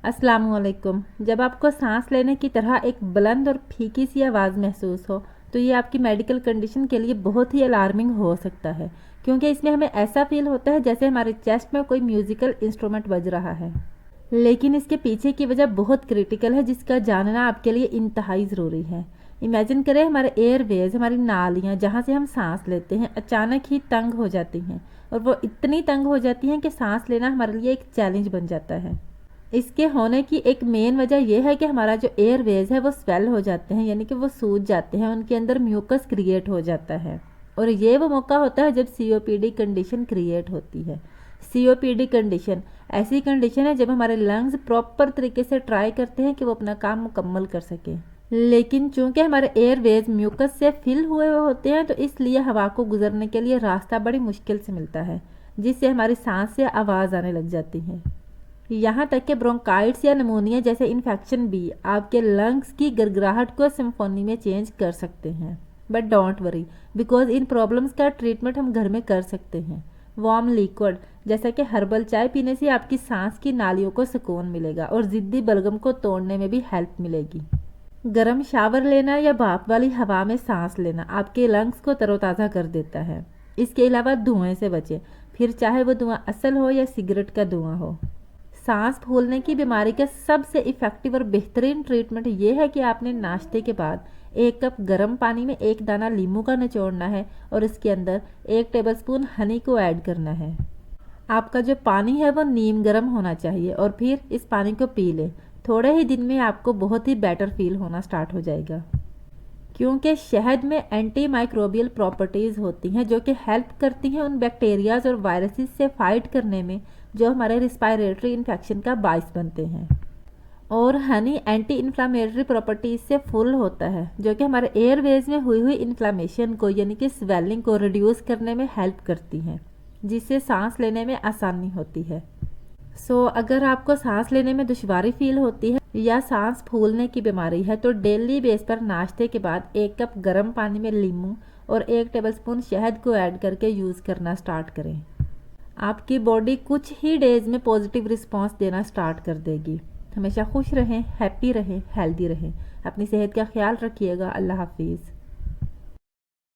अस्सलामुअलैकुम। जब आपको सांस लेने की तरह एक बुलंद और फीकी सी आवाज़ महसूस हो तो ये आपकी मेडिकल कंडीशन के लिए बहुत ही अलार्मिंग हो सकता है, क्योंकि इसमें हमें ऐसा फील होता है जैसे हमारे चेस्ट में कोई म्यूज़िकल इंस्ट्रूमेंट बज रहा है। लेकिन इसके पीछे की वजह बहुत क्रिटिकल है, जिसका जानना आपके लिए इंतहाई ज़रूरी है। इमेजिन करें हमारे एयरवेज, हमारी नालियाँ जहाँ से हम सांस लेते हैं, अचानक ही तंग हो जाती हैं, और वो इतनी तंग हो जाती हैं कि सांस लेना हमारे लिए एक चैलेंज बन जाता है। इसके होने की एक मेन वजह यह है कि हमारा जो एयरवेज है वो स्वेल हो जाते हैं, यानी कि वो सूज जाते हैं, उनके अंदर म्यूकस क्रिएट हो जाता है। और ये वो मौका होता है जब सीओपीडी कंडीशन क्रिएट होती है। सीओपीडी कंडीशन ऐसी कंडीशन है जब हमारे लंग्स प्रॉपर तरीके से ट्राई करते हैं कि वो अपना काम मुकम्मल कर सकें, लेकिन चूंकि हमारे एयरवेज म्यूकस से फिल हुए हुए होते हैं तो इसलिए हवा को गुजरने के लिए रास्ता बड़ी मुश्किल से मिलता है, जिससे हमारी सांस से आवाज़ आने लग जाती है। यहाँ तक कि ब्रोंकाइटिस या निमोनिया जैसे इन्फेक्शन भी आपके लंग्स की गड़गड़ाहट को सिम्फोनी में चेंज कर सकते हैं। But don't worry, because in problems का ट्रीटमेंट हम घर में कर सकते हैं। वार्म लिक्विड जैसा कि हर्बल चाय पीने से आपकी सांस की नालियों को सुकून मिलेगा और ज़िद्दी बलगम को तोड़ने में भी हेल्प मिलेगी। गर्म शावर लेना या भाप वाली हवा में सांस लेना आपके लंग्स को तरोताज़ा कर देता है। इसके अलावा धुएं से बचें, फिर चाहे वो धुआं असल हो या सिगरेट का धुआं हो। सांस फूलने की बीमारी का सबसे इफ़ेक्टिव और बेहतरीन ट्रीटमेंट ये है कि आपने नाश्ते के बाद 1 कप गर्म पानी में 1 दाना नींबू का निचोड़ना है और इसके अंदर 1 टेबलस्पून हनी को ऐड करना है। आपका जो पानी है वो नीम गर्म होना चाहिए और फिर इस पानी को पी लें। थोड़े ही दिन में आपको बहुत ही बेटर फील होना स्टार्ट हो जाएगा, क्योंकि शहद में एंटी माइक्रोबियल प्रॉपर्टीज़ होती हैं जो कि हेल्प करती हैं उन बैक्टीरियाज और वायरसेस से फाइट करने में जो हमारे रिस्पायरेटरी इन्फेक्शन का बायस बनते हैं। और हनी एंटी इन्फ्लामेटरी प्रॉपर्टीज से फुल होता है जो कि हमारे एयरवेज में हुई हुई इन्फ्लामेशन को, यानी कि स्वेलिंग को रिड्यूस करने में हेल्प करती हैं, जिससे सांस लेने में आसानी होती है। अगर आपको सांस लेने में दुश्वारी फील होती है या सांस फूलने की बीमारी है तो डेली बेस पर नाश्ते के बाद 1 कप गर्म पानी में नींबू और 1 टेबलस्पून शहद को ऐड करके यूज़ करना स्टार्ट करें। आपकी बॉडी कुछ ही डेज में पॉजिटिव रिस्पांस देना स्टार्ट कर देगी। हमेशा खुश रहें, हैप्पी रहें, हेल्दी रहें। अपनी सेहत का ख्याल रखिएगा। अल्लाह हाफिज़।